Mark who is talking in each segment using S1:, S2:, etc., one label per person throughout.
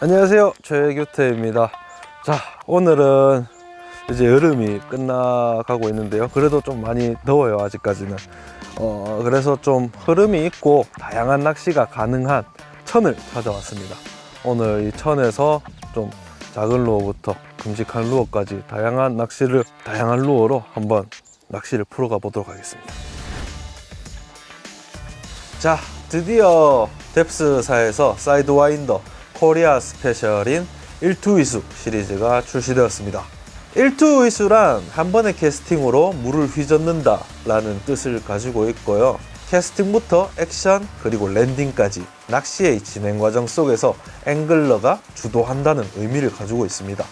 S1: 안녕하세요, 최규태입니다. 자, 오늘은 이제 여름이 끝나가고 있는데요. 그래도 좀 많이 더워요, 아직까지는. 그래서 좀 흐름이 있고 다양한 낚시가 가능한 천을 찾아왔습니다. 오늘 이 천에서 좀 작은 루어부터 큼직한 루어까지 다양한 루어로 한번 낚시를 풀어가 보도록 하겠습니다. 자, 드디어 뎁스사에서 사이드와인더 코리아 스페셜인 1투위수 시리즈가 출시되었습니다. 1투위수란 한 번의 캐스팅으로 물을 휘젓는다 라는 뜻을 가지고 있고요. 캐스팅부터 액션 그리고 랜딩까지 낚시의 진행 과정 속에서 앵글러가 주도한다는 의미를 가지고 있습니다.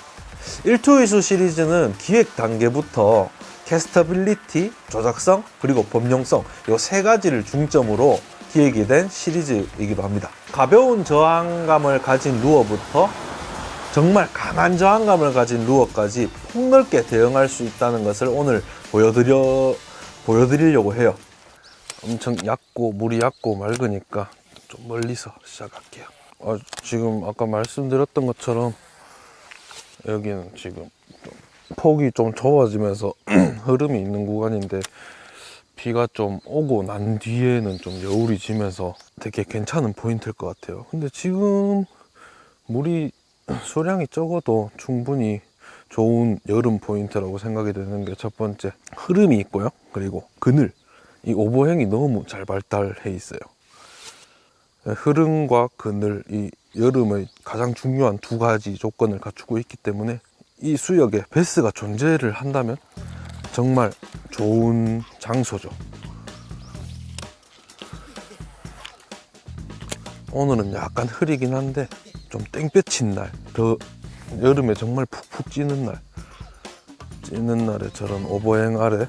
S1: 1투위수 시리즈는 기획 단계부터 캐스터빌리티, 조작성, 그리고 범용성 이 세 가지를 중점으로 기획이 된 시리즈이기도 합니다. 가벼운 저항감을 가진 루어부터 정말 강한 저항감을 가진 루어까지 폭넓게 대응할 수 있다는 것을 오늘 보여드리려고 해요. 엄청 물이 얕고 맑으니까 좀 멀리서 시작할게요. 지금 아까 말씀드렸던 것처럼 여기는 지금 폭이 좀 좁아지면서 흐름이 있는 구간인데 비가 좀 오고 난 뒤에는 좀 여울이 지면서 되게 괜찮은 포인트일 것 같아요. 근데 지금 물이 수량이 적어도 충분히 좋은 여름 포인트라고 생각이 되는 게 첫 번째, 흐름이 있고요. 그리고 그늘, 이 오버행이 너무 잘 발달해 있어요. 흐름과 그늘, 이 여름의 가장 중요한 두 가지 조건을 갖추고 있기 때문에 이 수역에 베스가 존재를 한다면 정말 좋은 장소죠. 오늘은 약간 흐리긴 한데 좀 땡볕인 날, 더 여름에 정말 푹푹 찌는 날에 저런 오버행 아래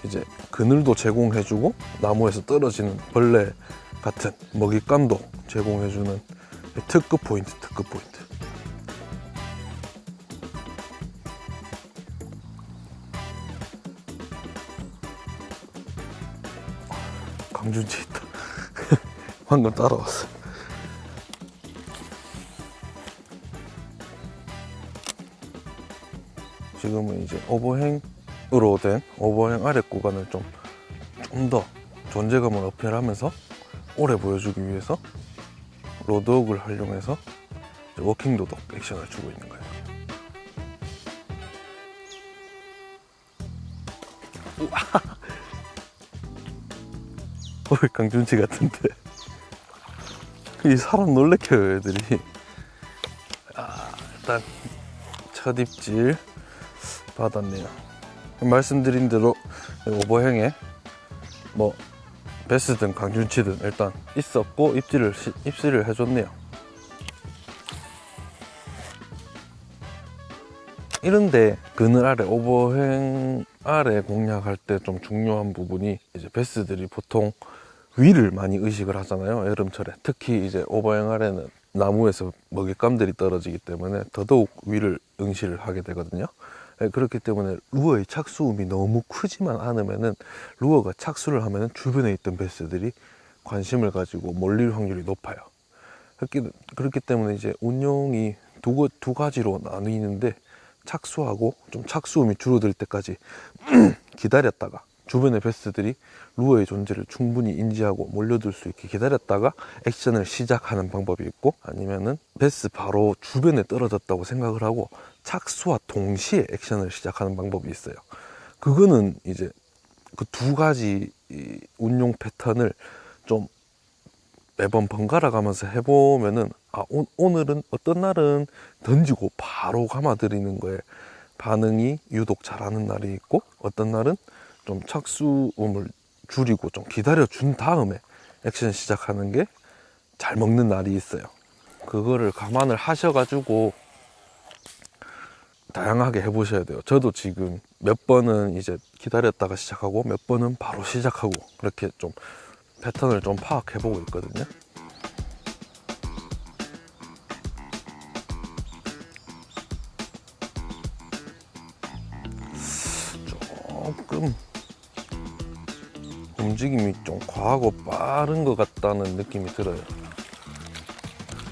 S1: 이제 그늘도 제공해주고 나무에서 떨어지는 벌레 같은 먹잇감도 제공해주는 특급 포인트. 강준치 있다. 방금 따라왔어. 지금은 이제 오버행으로 된 오버행 아래 구간을 좀 더 존재감을 어필하면서 오래 보여주기 위해서 로드웍을 활용해서 워킹 도덕 액션을 주고 있는 거예요. 강준치 같은데 이 사람 놀래켜요, 애들이. 일단 첫 입질 받았네요. 말씀드린 대로 오버행에 뭐 베스든 강준치든 일단 있었고 입질을 해줬네요. 이런데 그늘 아래 오버행 아래 공략할 때 좀 중요한 부분이 이제 베스들이 보통 위를 많이 의식을 하잖아요, 여름철에. 특히 이제 오버행 아래는 나무에서 먹잇감들이 떨어지기 때문에 더더욱 위를 응시를 하게 되거든요. 그렇기 때문에 루어의 착수음이 너무 크지만 않으면은 루어가 착수를 하면은 주변에 있던 베스들이 관심을 가지고 몰릴 확률이 높아요. 그렇기 때문에 이제 운용이 두 가지로 나뉘는데, 착수하고 좀 착수음이 줄어들 때까지 기다렸다가 주변의 베스들이 루어의 존재를 충분히 인지하고 몰려들 수 있게 기다렸다가 액션을 시작하는 방법이 있고, 아니면은 베스 바로 주변에 떨어졌다고 생각을 하고 착수와 동시에 액션을 시작하는 방법이 있어요. 그거는 이제 그 두 가지 운용 패턴을 좀 매번 번갈아 가면서 해보면은 오늘은 어떤 날은 던지고 바로 감아들이는 거에 반응이 유독 잘하는 날이 있고, 어떤 날은 좀 착수음을 줄이고 좀 기다려준 다음에 액션 시작하는 게 잘 먹는 날이 있어요. 그거를 감안을 하셔가지고 다양하게 해보셔야 돼요. 저도 지금 몇 번은 이제 기다렸다가 시작하고 몇 번은 바로 시작하고 그렇게 좀 패턴을 좀 파악해보고 있거든요. 조금 움직임이 좀 과하고 빠른 것 같다는 느낌이 들어요.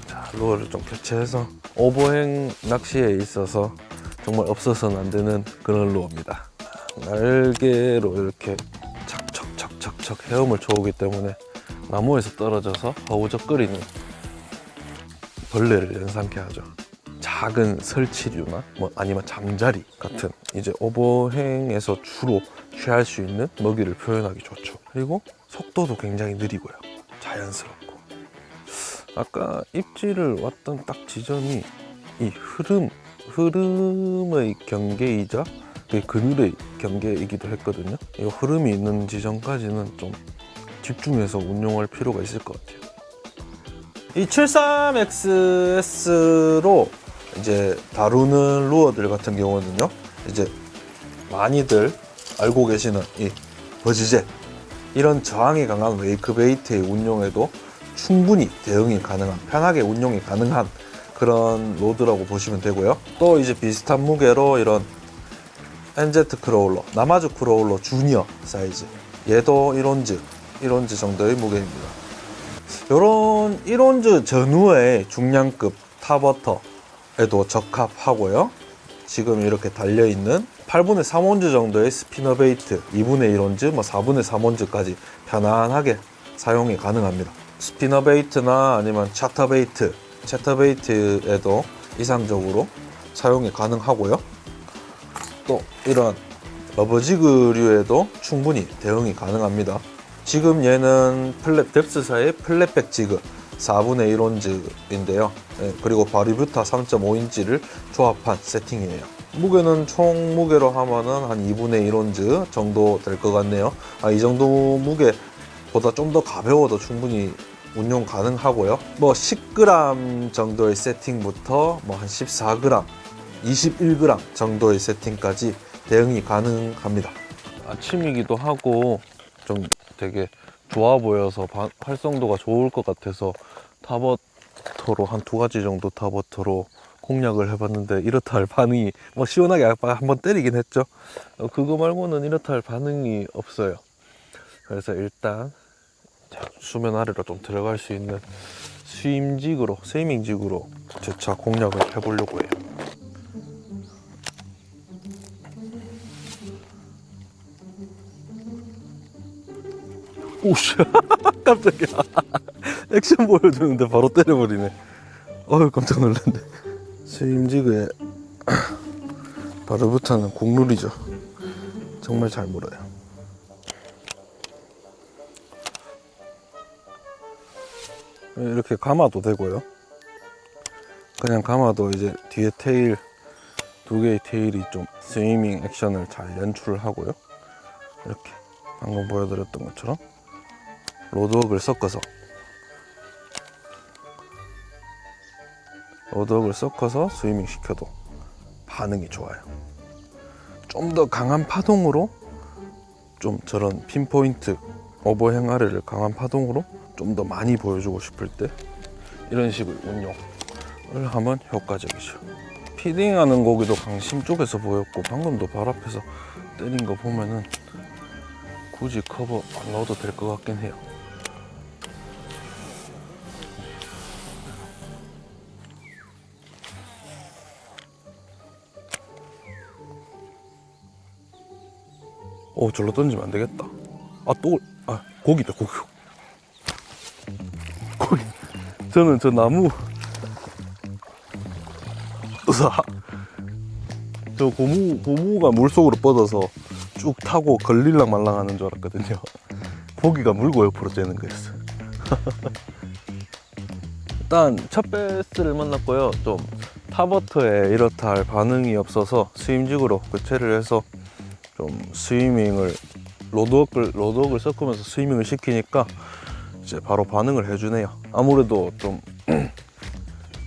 S1: 자, 루어를 좀 교체해서 오버행 낚시에 있어서 정말 없어서는 안 되는 그런 루어입니다. 날개로 이렇게 척척척척척 헤엄을 쳐오기 때문에 나무에서 떨어져서 허우적거리는 벌레를 연상케 하죠. 작은 설치류나 뭐 아니면 잠자리 같은 이제 오버행에서 주로 취할 수 있는 먹이를 표현하기 좋죠. 그리고 속도도 굉장히 느리고요. 자연스럽고. 아까 입질을 왔던 딱 지점이 이 흐름의 경계이자 그늘의 경계이기도 했거든요. 이 흐름이 있는 지점까지는 좀 집중해서 운용할 필요가 있을 것 같아요. 이 73XS로 이제 다루는 루어들 같은 경우는요, 이제 많이들 알고 계시는 이 버즈젯, 이런 저항이 강한 웨이크베이트의 운용에도 충분히 대응이 가능한, 편하게 운용이 가능한 그런 로드라고 보시면 되고요. 또 이제 비슷한 무게로 이런 NZ 크로울러, 나마즈 크로울러 주니어 사이즈, 얘도 1온즈 정도의 무게입니다. 요런 1온즈 전후의 중량급 탑워터에도 적합하고요. 지금 이렇게 달려있는 8분의 3온즈 정도의 스피너 베이트, 2분의 1온즈, 뭐 4분의 3온즈까지 편안하게 사용이 가능합니다. 스피너 베이트나 아니면 차터 베이트에도 이상적으로 사용이 가능하고요. 또 이런 러버지그류에도 충분히 대응이 가능합니다. 지금 얘는 뎁스사의 플랫백 지그 4분의 1온즈인데요. 그리고 바리뷰타 3.5인치를 조합한 세팅이에요. 무게는 총 무게로 하면은 한 2분의 1온즈 정도 될 것 같네요. 이 정도 무게보다 좀 더 가벼워도 충분히 운용 가능하고요. 뭐 10g 정도의 세팅부터 뭐 한 14g, 21g 정도의 세팅까지 대응이 가능합니다. 아침이기도 하고 좀 되게 좋아 보여서 활성도가 좋을 것 같아서 탑워터로 한 2가지 정도 탑워터로 공략을 해봤는데 이렇다 할 반응이, 뭐 시원하게 한번 때리긴 했죠. 그거 말고는 이렇다 할 반응이 없어요. 그래서 일단 수면 아래로 좀 들어갈 수 있는 스위밍직으로 재차 공략을 해보려고 해요. 오씨, 깜짝이야. 액션 보여주는데 바로 때려버리네. 어휴, 깜짝 놀랐네. 스임지그에 바로부터는 국룰이죠. 정말 잘 물어요. 이렇게 감아도 되고요. 그냥 감아도 이제 뒤에 테일, 2개의 테일이 좀 스위밍 액션을 잘 연출을 하고요. 이렇게 방금 보여드렸던 것처럼 로드웍을 섞어서 스위밍 시켜도 반응이 좋아요. 좀 더 강한 파동으로, 좀 저런 핀포인트 오버행 아래를 강한 파동으로 좀 더 많이 보여주고 싶을 때 이런 식의 운용을 하면 효과적이죠. 피딩하는 고기도 강심 쪽에서 보였고, 방금도 발 앞에서 때린 거 보면은 굳이 커버 안 넣어도 될 것 같긴 해요. 오, 절로 던지면 안 되겠다. 고기다, 고기. 저는 저 나무, 저 고무가 물속으로 뻗어서 쭉 타고 걸릴랑 말랑 하는 줄 알았거든요. 고기가 물고 옆으로 째는 거였어요. 일단 첫 베스를 만났고요. 좀 탑워터에 이렇다 할 반응이 없어서 스임직으로 교체를 해서 좀 스위밍을 로드웍을 섞으면서 스위밍을 시키니까 이제 바로 반응을 해주네요. 아무래도 좀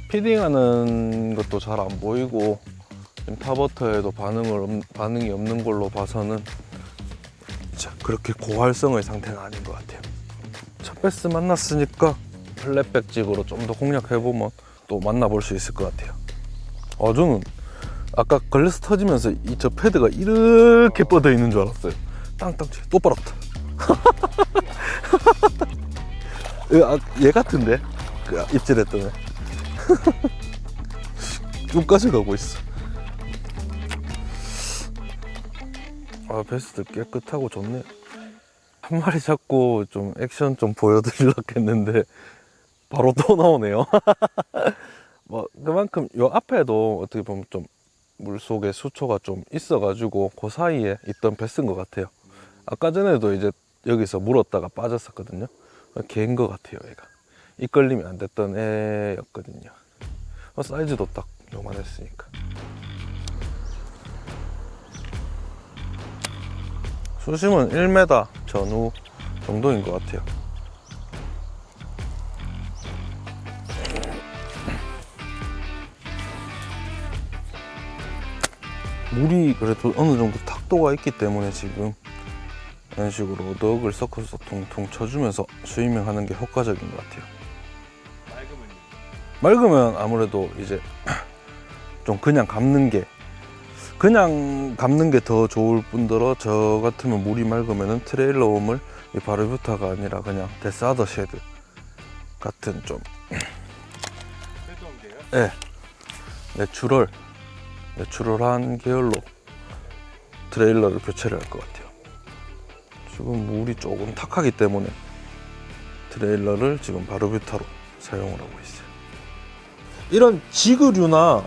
S1: 피딩하는 것도 잘 안 보이고 탑워터에도 반응이 없는 걸로 봐서는 그렇게 고활성의 상태는 아닌 것 같아요. 첫 베스 만났으니까 플랫백직으로 좀 더 공략해보면 또 만나볼 수 있을 것 같아요. 저는 아까 걸레스 터지면서 저 패드가 이렇게 뻗어 있는 줄 알았어요. 땅땅 치고 또 뻗었다. 얘 같은데? 입질했더니. 쭉 가져가고 있어. 아, 베스트 깨끗하고 좋네. 한 마리 잡고 좀 액션 좀 보여드리려고 했는데 바로 또 나오네요. 뭐 그만큼 요 앞에도 어떻게 보면 좀 물속에 수초가 좀 있어가지고 그 사이에 있던 베스인 것 같아요. 아까 전에도 이제 여기서 물었다가 빠졌었거든요. 개인 것 같아요. 얘가 이끌림이 안 됐던 애였거든요. 사이즈도 딱 요만했으니까. 수심은 1m 전후 정도인 것 같아요. 물이 그래도 어느 정도 탁도가 있기 때문에 지금 이런 식으로 어덕을 섞어서 통통 쳐주면서 스위밍 하는 게 효과적인 것 같아요. 맑으면 아무래도 이제 좀 그냥 감는 게 더 좋을 뿐더러, 저 같으면 물이 맑으면은 트레일러 홈을 바르뷰타가 아니라 그냥 데스아더 쉐드 같은 좀 네, 내추럴한 계열로 트레일러를 교체를 할 것 같아요. 지금 물이 조금 탁하기 때문에 트레일러를 지금 바르뷰타로 사용을 하고 있어요. 이런 지그류나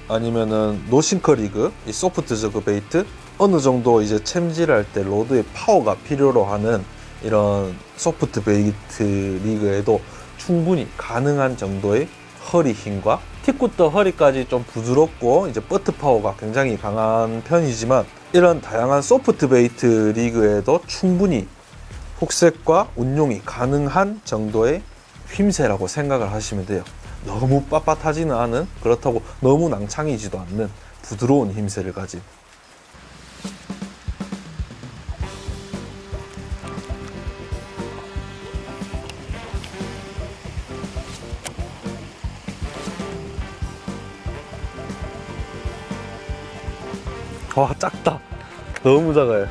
S1: 아니면은 노싱커 리그, 이 소프트 저그 베이트, 어느 정도 이제 챔질할 때 로드의 파워가 필요로 하는 이런 소프트 베이트 리그에도 충분히 가능한 정도의 허리 힘과 팁굿더 허리까지 좀 부드럽고 이제 버트 파워가 굉장히 강한 편이지만, 이런 다양한 소프트 베이트 리그에도 충분히 훅색과 운용이 가능한 정도의 휘임새라고 생각을 하시면 돼요. 너무 빳빳하지는 않은, 그렇다고 너무 낭창이지도 않는 부드러운 힘새를 가진. 와, 작다. 너무 작아요.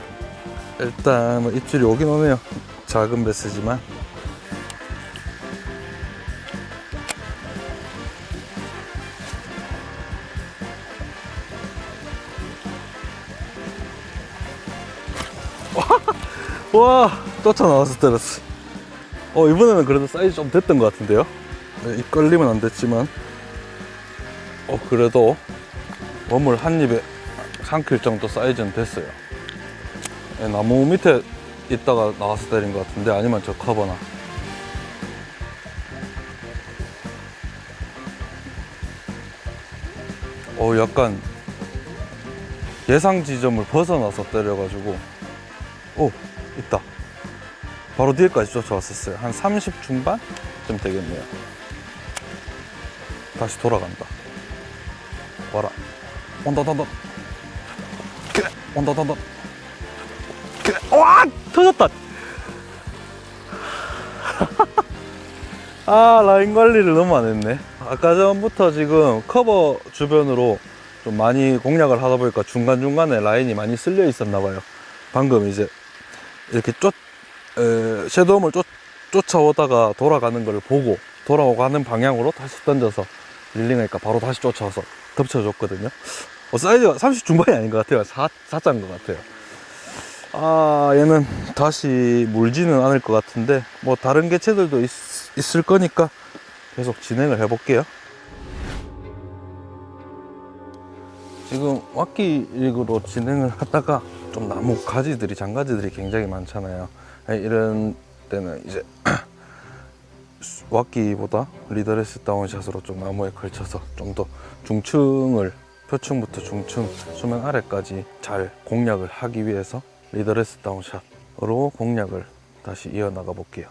S1: 일단 뭐 입질이 오긴 오네요. 작은 베스지만. 와, 쫓아나와서 때렸어. 이번에는 그래도 사이즈 좀 됐던 것 같은데요. 네, 입걸림은 안 됐지만 그래도 웜을 한 입에 삼킬 정도 사이즈는 됐어요. 네, 나무 밑에 있다가 나와서 때린 것 같은데, 아니면 저 커버나. 약간 예상 지점을 벗어나서 때려가지고 있다. 바로 뒤에까지 쫓아왔었어요. 한 30 중반쯤 되겠네요. 다시 돌아간다. 와라. 온다. 그래. 온다. 그래. 와! 터졌다. 라인 관리를 너무 안 했네. 아까 전부터 지금 커버 주변으로 좀 많이 공략을 하다 보니까 중간중간에 라인이 많이 쓸려 있었나 봐요. 방금 이제 이렇게 섀도움을 쫓아오다가 돌아가는 걸 보고 돌아오가는 방향으로 다시 던져서 릴링하니까 바로 다시 쫓아와서 덮쳐줬거든요. 사이즈가 30 중반이 아닌 것 같아요. 4자인 것 같아요. 얘는 다시 물지는 않을 것 같은데, 뭐 다른 개체들도 있을 거니까 계속 진행을 해볼게요. 지금 왁기릭으로 진행을 하다가 좀 나무 가지들이, 장가지들이 굉장히 많잖아요. 이런 때는 이제 왁기보다 리더레스 다운샷으로 좀 나무에 걸쳐서 좀 더 중층을, 표층부터 중층, 수면 아래까지 잘 공략을 하기 위해서 리더레스 다운샷으로 공략을 다시 이어나가 볼게요.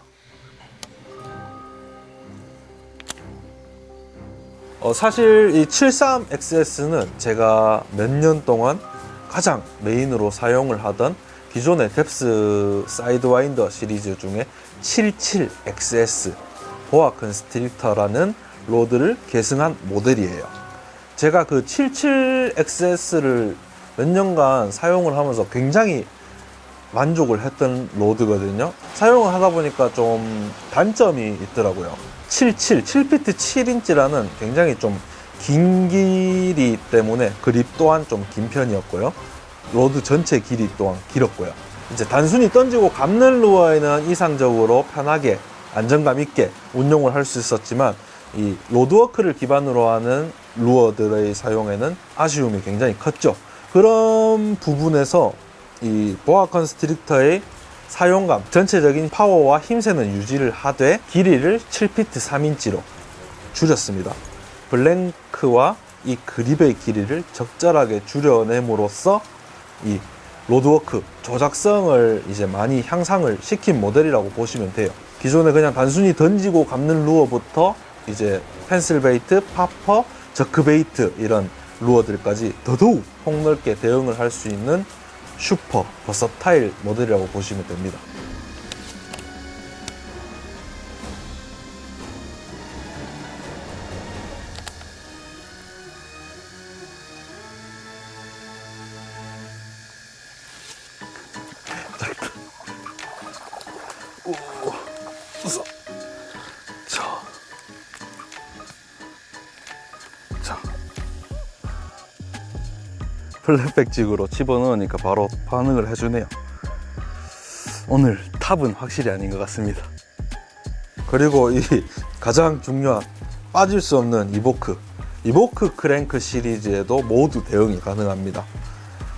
S1: 사실 이 73XS는 제가 몇 년 동안 가장 메인으로 사용을 하던 기존의 뎁스 사이드와인더 시리즈 중에 77XS 보아 컨스트릭터라는 로드를 계승한 모델이에요. 제가 그 77XS를 몇 년간 사용을 하면서 굉장히 만족을 했던 로드거든요. 사용을 하다 보니까 좀 단점이 있더라고요. 7피트 7인치라는 굉장히 좀 긴 길이 때문에 그립 또한 좀 긴 편이었고요. 로드 전체 길이 또한 길었고요. 이제 단순히 던지고 감는 루어에는 이상적으로 편하게 안정감 있게 운용을 할 수 있었지만 이 로드워크를 기반으로 하는 루어들의 사용에는 아쉬움이 굉장히 컸죠. 그런 부분에서 이 보아 컨스트릭터의 사용감, 전체적인 파워와 힘새는 유지를 하되 길이를 7피트 3인치로 줄였습니다. 블랭크와 이 그립의 길이를 적절하게 줄여냄으로써 이 로드워크 조작성을 이제 많이 향상을 시킨 모델이라고 보시면 돼요. 기존에 그냥 단순히 던지고 감는 루어부터 이제 펜슬 베이트, 파퍼, 저크 베이트 이런 루어들까지 더더욱 폭넓게 대응을 할 수 있는 슈퍼 버서타일 모델이라고 보시면 됩니다. 플랫백 직으로 집어넣으니까 바로 반응을 해주네요. 오늘 탑은 확실히 아닌 것 같습니다. 그리고 이 가장 중요한 빠질 수 없는 이보크 크랭크 시리즈에도 모두 대응이 가능합니다.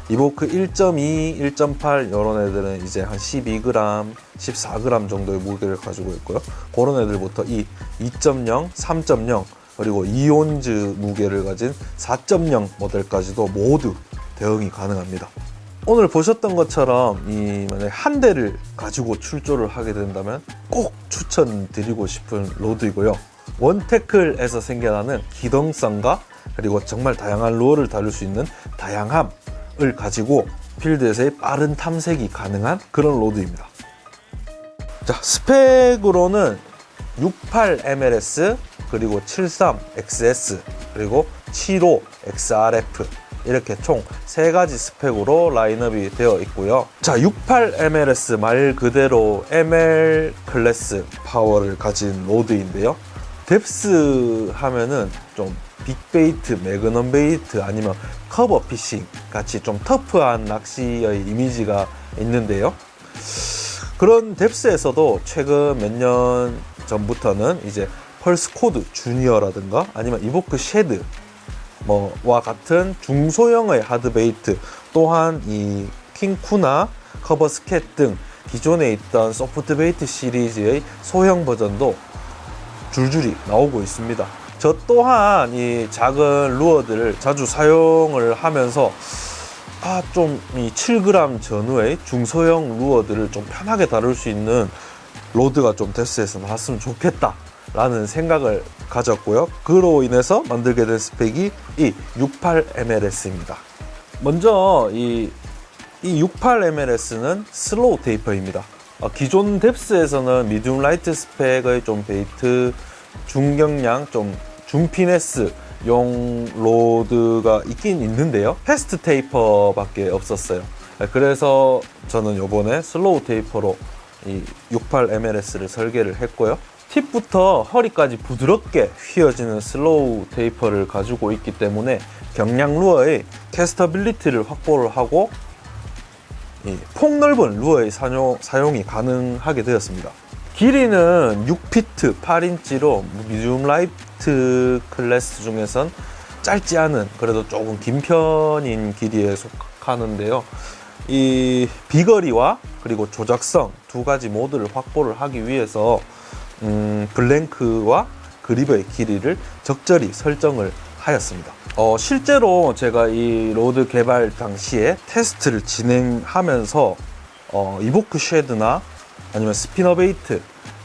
S1: 이보크 1.2, 1.8 이런 애들은 이제 한 12g, 14g 정도의 무게를 가지고 있고요. 그런 애들부터 이 2.0, 3.0 그리고 이온즈 무게를 가진 4.0 모델까지도 모두 대응이 가능합니다. 오늘 보셨던 것처럼 만약에 한 대를 가지고 출조를 하게 된다면 꼭 추천드리고 싶은 로드이고요. 원태클에서 생겨나는 기동성과 그리고 정말 다양한 루어를 다룰 수 있는 다양함을 가지고 필드에서의 빠른 탐색이 가능한 그런 로드입니다. 자, 스펙으로는 68MLS 그리고 73XS 그리고 75XRF 이렇게 총 3가지 스펙으로 라인업이 되어 있고요. 자, 68MLS 말 그대로 ML 클래스 파워를 가진 로드인데요. 뎁스 하면은 좀 빅베이트, 매그넘 베이트 아니면 커버 피싱 같이 좀 터프한 낚시의 이미지가 있는데요. 그런 뎁스에서도 최근 몇 년 전부터는 이제 펄스 코드 주니어라든가 아니면 이보크 쉐드 와 같은 중소형의 하드베이트, 또한 이 킹쿠나 커버 스캣 등 기존에 있던 소프트베이트 시리즈의 소형 버전도 줄줄이 나오고 있습니다. 저 또한 이 작은 루어들을 자주 사용을 하면서 좀 이 7g 전후의 중소형 루어들을 좀 편하게 다룰 수 있는 로드가 좀 뎁스에서 나왔으면 좋겠다 라는 생각을 가졌고요. 그로 인해서 만들게 된 스펙이 이 68MLS입니다. 먼저 이 68MLS는 슬로우 테이퍼입니다. 기존 뎁스에서는 미디움 라이트 스펙의 좀 베이트 중경량, 좀 중피네스 용 로드가 있긴 있는데요. 패스트 테이퍼 밖에 없었어요. 그래서 저는 요번에 슬로우 테이퍼로 이 68MLS를 설계를 했고요. 팁부터 허리까지 부드럽게 휘어지는 슬로우 테이퍼를 가지고 있기 때문에 경량 루어의 캐스터빌리티를 확보를 하고 이 폭넓은 루어의 사용이 가능하게 되었습니다. 길이는 6피트 8인치로 미디움 라이트 클래스 중에선 짧지 않은, 그래도 조금 긴 편인 길이에 속하는데요. 이 비거리와 그리고 조작성 두 가지 모드를 확보를 하기 위해서 블랭크와 그립의 길이를 적절히 설정을 하였습니다. 실제로 제가 이 로드 개발 당시에 테스트를 진행하면서 이보크 쉐드나 아니면 스피너베이트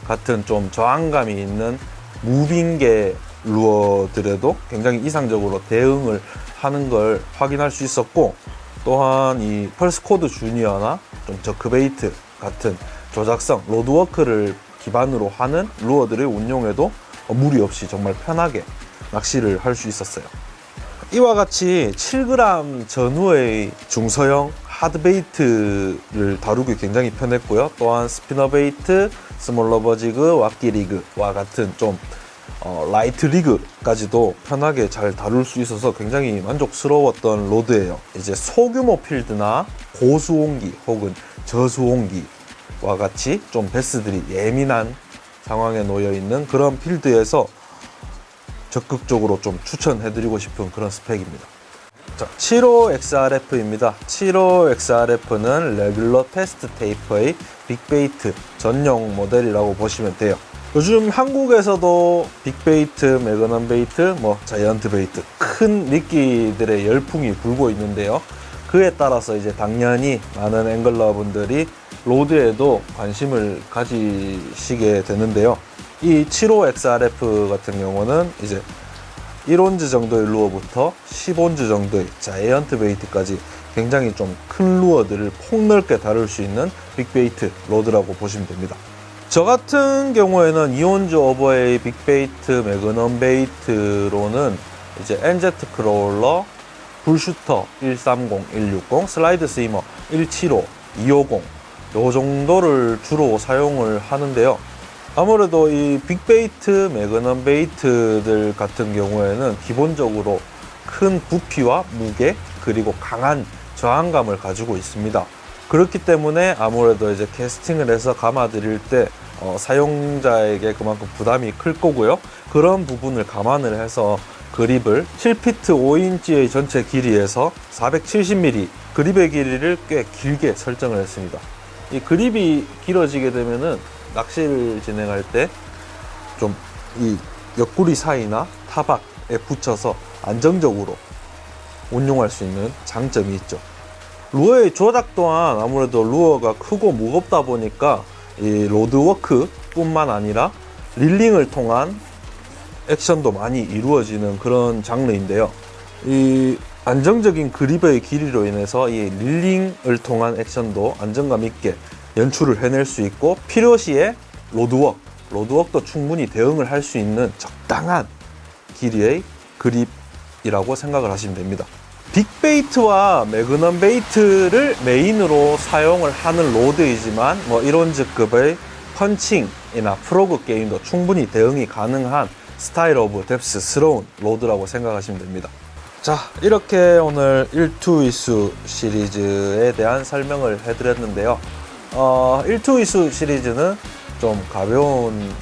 S1: 같은 좀 저항감이 있는 무빙계 루어들에도 굉장히 이상적으로 대응을 하는 걸 확인할 수 있었고, 또한 이 펄스코드 주니어나 좀 저크베이트 같은 조작성 로드워크를 기반으로 하는 루어들의 운용에도 무리 없이 정말 편하게 낚시를 할 수 있었어요. 이와 같이 7g 전후의 중소형 하드 베이트를 다루기 굉장히 편했고요. 또한 스피너 베이트, 스몰 러버 지그, 왁기 리그와 같은 좀 라이트 리그까지도 편하게 잘 다룰 수 있어서 굉장히 만족스러웠던 로드예요. 이제 소규모 필드나 고수온기 혹은 저수온기와 같이 좀 베스들이 예민한 상황에 놓여 있는 그런 필드에서 적극적으로 좀 추천해드리고 싶은 그런 스펙입니다. 자, 75XRF입니다. 75XRF는 레귤러 패스트 테이퍼의 빅베이트 전용 모델이라고 보시면 돼요. 요즘 한국에서도 빅베이트, 매그넘 베이트, 자이언트 베이트 큰 미끼들의 열풍이 불고 있는데요. 그에 따라서 이제 당연히 많은 앵글러 분들이 로드에도 관심을 가지시게 되는데요. 이 75XRF 같은 경우는 이제 1온즈 정도의 루어부터 10온즈 정도의 자이언트 베이트까지 굉장히 좀 큰 루어들을 폭넓게 다룰 수 있는 빅베이트 로드라고 보시면 됩니다. 저 같은 경우에는 2온즈 오버웨이 빅베이트 매그넘 베이트로는 이제 NZ 크롤러, 불슈터 130, 160, 슬라이드 스위머 175, 250 요 정도를 주로 사용을 하는데요. 아무래도 이 빅베이트, 매그넘 베이트들 같은 경우에는 기본적으로 큰 부피와 무게 그리고 강한 저항감을 가지고 있습니다. 그렇기 때문에 아무래도 이제 캐스팅을 해서 감아 드릴 때 사용자에게 그만큼 부담이 클 거고요. 그런 부분을 감안을 해서 그립을 7피트 5인치의 전체 길이에서 470mm 그립의 길이를 꽤 길게 설정을 했습니다. 이 그립이 길어지게 되면은 낚시를 진행할 때 좀 이 옆구리 사이나 타박에 붙여서 안정적으로 운용할 수 있는 장점이 있죠. 루어의 조작 또한 아무래도 루어가 크고 무겁다 보니까 이 로드워크 뿐만 아니라 릴링을 통한 액션도 많이 이루어지는 그런 장르인데요. 이 안정적인 그립의 길이로 인해서 이 릴링을 통한 액션도 안정감 있게 연출을 해낼 수 있고 필요시에 로드웍도 충분히 대응을 할 수 있는 적당한 길이의 그립이라고 생각을 하시면 됩니다. 빅베이트와 매그넘 베이트를 메인으로 사용을 하는 로드이지만 1온즈급의 펀칭이나 프로그 게임도 충분히 대응이 가능한 스타일 오브 뎁스스러운 로드라고 생각하시면 됩니다. 자, 이렇게 오늘 1투이수 시리즈에 대한 설명을 해드렸는데요. 1투이수 시리즈는 좀 가벼운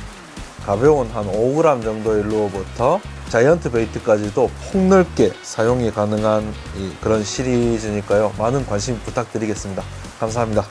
S1: 한 5g 정도의 루어부터 자이언트 베이트까지도 폭넓게 사용이 가능한 그런 시리즈니까요. 많은 관심 부탁드리겠습니다. 감사합니다.